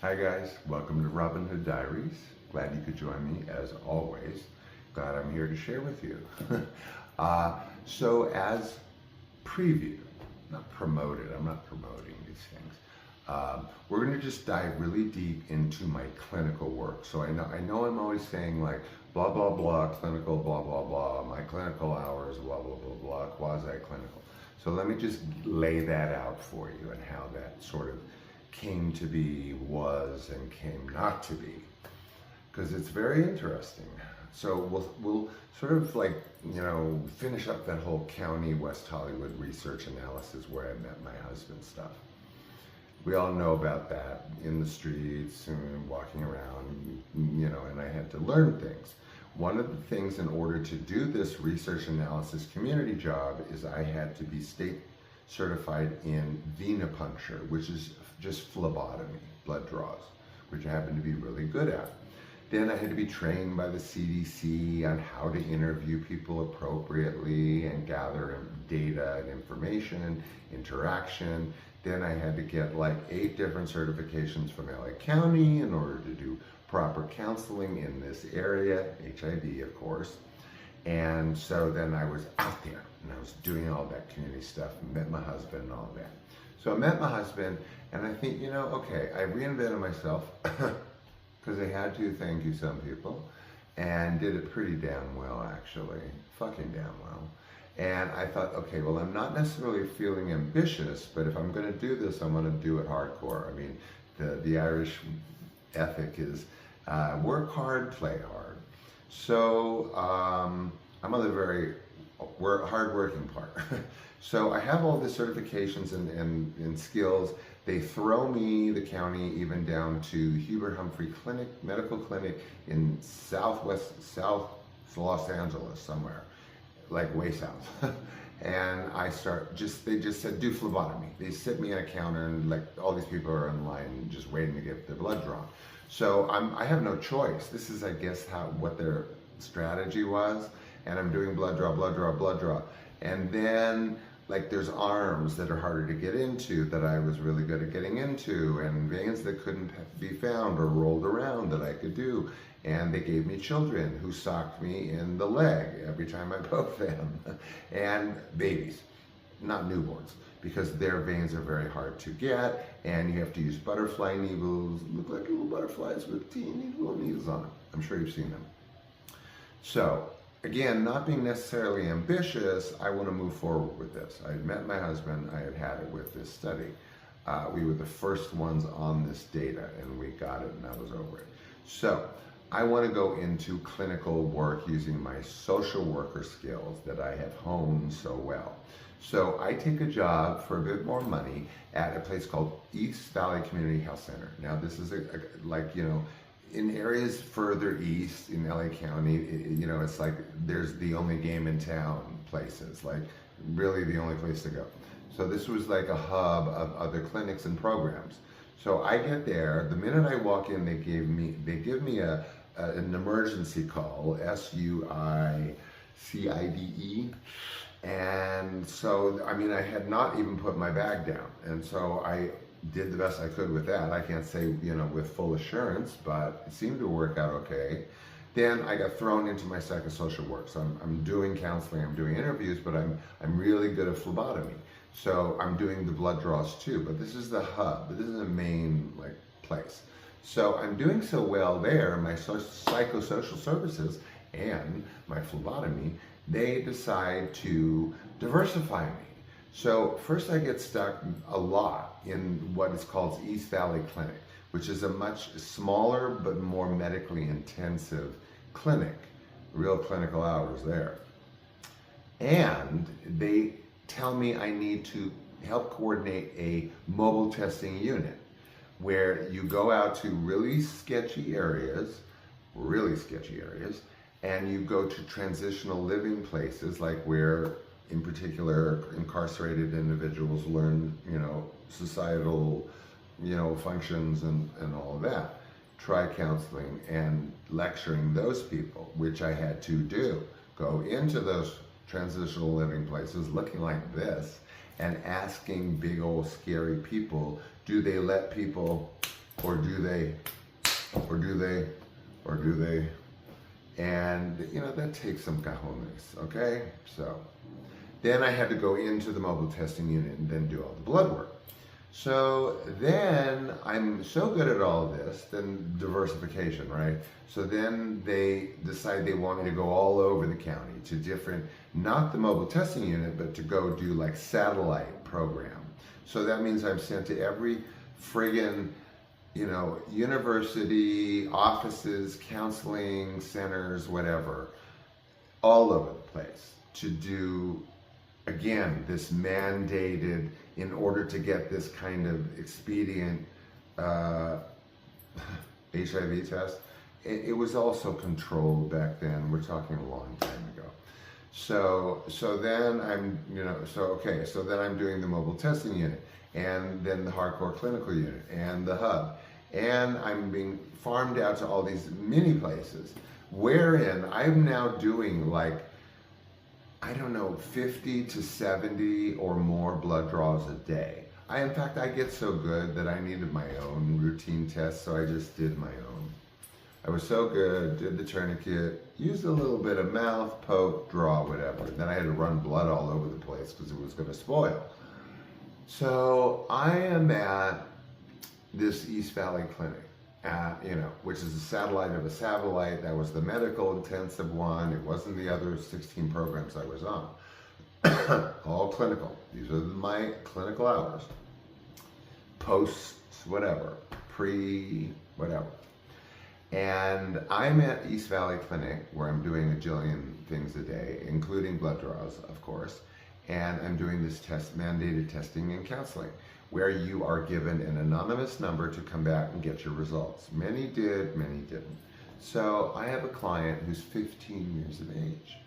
Hi guys, welcome to Robin Hood Diaries. Glad you could join me as always. Glad I'm here to share with you. So as preview, not promoted, I'm not promoting these things. We're going to just dive really deep into my clinical work. So I know I'm always saying like blah blah blah clinical blah blah blah, my clinical hours blah blah blah blah, quasi-clinical. So let me just lay that out for you and how that sort of came to be, was, and came not to be, because it's very interesting. So we'll sort of like, finish up that whole county West Hollywood research analysis where I met my husband stuff. We all know about that in the streets and walking around, and I had to learn things. One of the things in order to do this research analysis community job is I had to be state certified in venipuncture, which is just phlebotomy, blood draws, which I happen to be really good at. Then I had to be trained by the CDC on how to interview people appropriately and gather data and information, interaction. Then I had to get like 8 different certifications from LA County in order to do proper counseling in this area, HIV of course. And so then I was out there and I was doing all that community stuff, and met my husband and all that. So I met my husband and I think, okay, I reinvented myself because I had to, thank you some people, and did it pretty damn well actually, fucking damn well. And I thought, okay, well, I'm not necessarily feeling ambitious, but if I'm gonna do this, I'm gonna do it hardcore. I mean, the Irish ethic is work hard, play hard. So I'm on the very hard-working part. So I have all the certifications and skills. They throw me, the county, even down to Hubert Humphrey Clinic, medical clinic in South Los Angeles somewhere, like way south. And they just said, do phlebotomy. They sit me on a counter and like all these people are in line just waiting to get their blood drawn. So I have no choice. This is, I guess, what their strategy was. And I'm doing blood draw, blood draw, blood draw. And then like there's arms that are harder to get into that I was really good at getting into, and veins that couldn't be found or rolled around that I could do. And they gave me children who socked me in the leg every time I poked them. And babies, not newborns, because their veins are very hard to get, and you have to use butterfly needles, look like little butterflies with teeny little needles on them. I'm sure you've seen them. So again, not being necessarily ambitious, I want to move forward with this. I had met my husband, I had it with this study. We were the first ones on this data, and we got it, and I was over it. So I want to go into clinical work using my social worker skills that I have honed so well. So I take a job for a bit more money at a place called East Valley Community Health Center. Now this is in areas further east in LA County, it's like there's the only game in town places, like really the only place to go. So this was like a hub of other clinics and programs. So I get there, the minute I walk in, they give me an emergency call, SUICIDE. And so, I mean, I had not even put my bag down. And so I did the best I could with that. I can't say, with full assurance, but it seemed to work out okay. Then I got thrown into my psychosocial work. So I'm doing counseling, I'm doing interviews, but I'm really good at phlebotomy. So I'm doing the blood draws too, but this is the hub. This is the main place. So I'm doing so well there, my psychosocial services and my phlebotomy, they decide to diversify me. So first I get stuck a lot in what is called East Valley Clinic, which is a much smaller but more medically intensive clinic, real clinical hours there. And they tell me I need to help coordinate a mobile testing unit where you go out to really sketchy areas, and you go to transitional living places like where in particular incarcerated individuals learn, societal, functions and all of that. Try counseling and lecturing those people, which I had to do. Go into those transitional living places looking like this and asking big old scary people, do they let people Or do they? Or do they? Or do they? And, you know, that takes some cajones, okay? So then I had to go into the mobile testing unit and then do all the blood work. So then I'm so good at all of this, then diversification, right? So then they decide they want me to go all over the county to different, not the mobile testing unit, but to go do like satellite program. So that means I'm sent to every friggin', you know, university, offices, counseling centers, whatever, all over the place to do, again, this mandated, in order to get this kind of expedient HIV test. It was also controlled back then. We're talking a long time ago. So then I'm, you know, so then I'm doing the mobile testing unit, and then the hardcore clinical unit, and the hub. And I'm being farmed out to all these mini places, wherein I'm now doing like, I don't know, 50 to 70 or more blood draws a day. In fact, I get so good that I needed my own routine test, so I just did my own. I was so good, did the tourniquet, used a little bit of mouth, poke, draw, whatever. Then I had to run blood all over the place because it was going to spoil. So I am at this East Valley clinic, you know, which is a satellite of a satellite. That was the medical intensive one. It wasn't the other 16 programs I was on. All clinical. These are my clinical hours. Post, whatever. Pre, whatever. And I'm at East Valley Clinic, where I'm doing a jillion things a day, including blood draws, of course. And I'm doing this mandated testing and counseling, where you are given an anonymous number to come back and get your results. Many did, many didn't. So I have a client who's 15 years of age.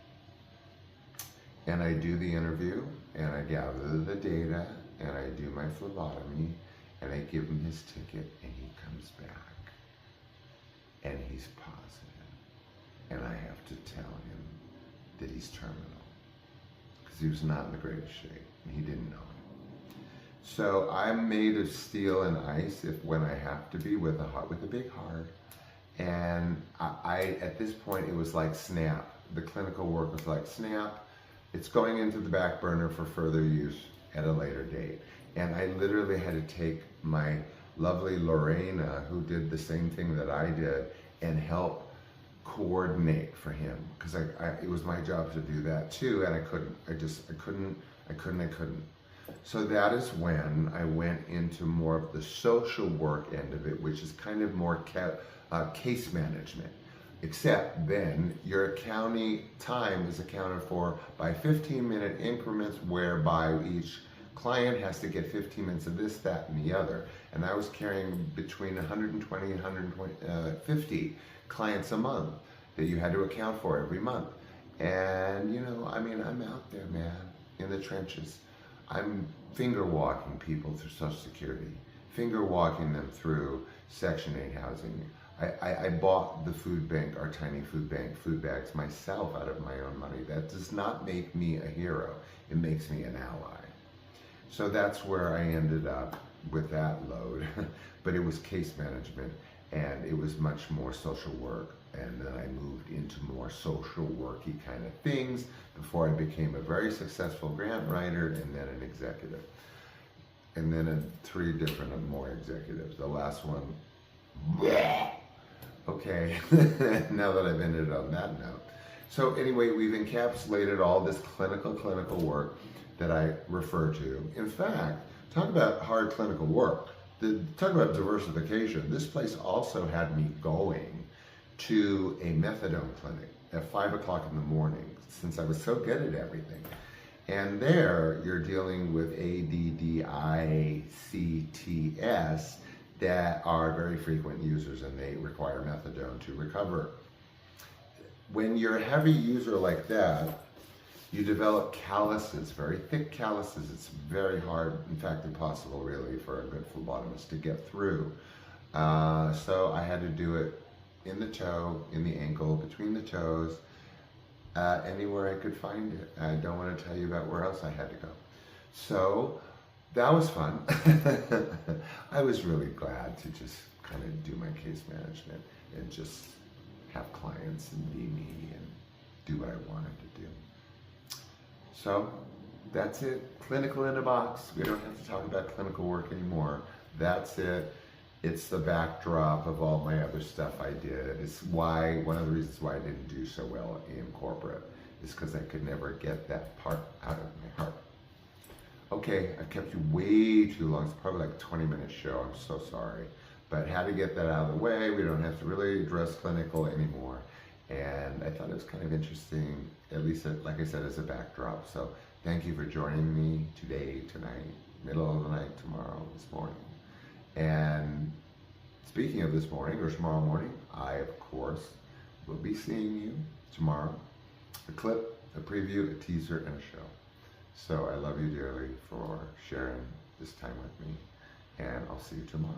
And I do the interview, and I gather the data, and I do my phlebotomy, and I give him his ticket, and he comes back. And he's positive. And I have to tell him that he's terminal, because he was not in the greatest shape, and he didn't know it. So I'm made of steel and ice when I have to be, with a big heart. And I at this point, it was like snap. The clinical work was like snap. It's going into the back burner for further use at a later date. And I literally had to take my lovely Lorena, who did the same thing that I did, and help coordinate for him, because it was my job to do that too, and I couldn't. So that is when I went into more of the social work end of it, which is kind of more case management. Except then your county time is accounted for by 15-minute increments, whereby each client has to get 15 minutes of this, that, and the other. And I was carrying between 120 and 150 clients a month that you had to account for every month. And, you know, I mean, I'm out there, man, in the trenches. I'm finger walking people through Social Security, finger walking them through Section 8 housing. I bought the food bank, our tiny food bank, food bags myself out of my own money. That does not make me a hero. It makes me an ally. So that's where I ended up with that load. But it was case management, and it was much more social work. And then I moved into more social worky kind of things before I became a very successful grant writer, and then an executive. And then 3 different and more executives. The last one, bleh. Okay, now that I've ended on that note. So anyway, we've encapsulated all this clinical work that I refer to. In fact, talk about hard clinical work. Talk about diversification. This place also had me going to a methadone clinic at 5 o'clock in the morning, since I was so good at everything. And there, you're dealing with ADDICTS that are very frequent users, and they require methadone to recover. When you're a heavy user like that, you develop calluses, very thick calluses. It's very hard, in fact impossible really, for a good phlebotomist to get through. So I had to do it in the toe, in the ankle, between the toes, anywhere I could find it. I don't want to tell you about where else I had to go. So that was fun. I was really glad to just kind of do my case management and just have clients and be me and do what I wanted to do. So that's it. Clinical in a box. We don't have to talk about clinical work anymore. That's it. It's the backdrop of all my other stuff I did. It's why, one of the reasons why I didn't do so well in corporate is because I could never get that part out of my heart. Okay, I've kept you way too long. It's probably like a 20-minute show. I'm so sorry. But had to get that out of the way. We don't have to really address clinical anymore. And I thought it was kind of interesting, at least, like I said, as a backdrop. So thank you for joining me today, tonight, middle of the night, tomorrow, this morning. And speaking of this morning or tomorrow morning, I, of course, will be seeing you tomorrow. A clip, a preview, a teaser, and a show. So I love you dearly for sharing this time with me. And I'll see you tomorrow.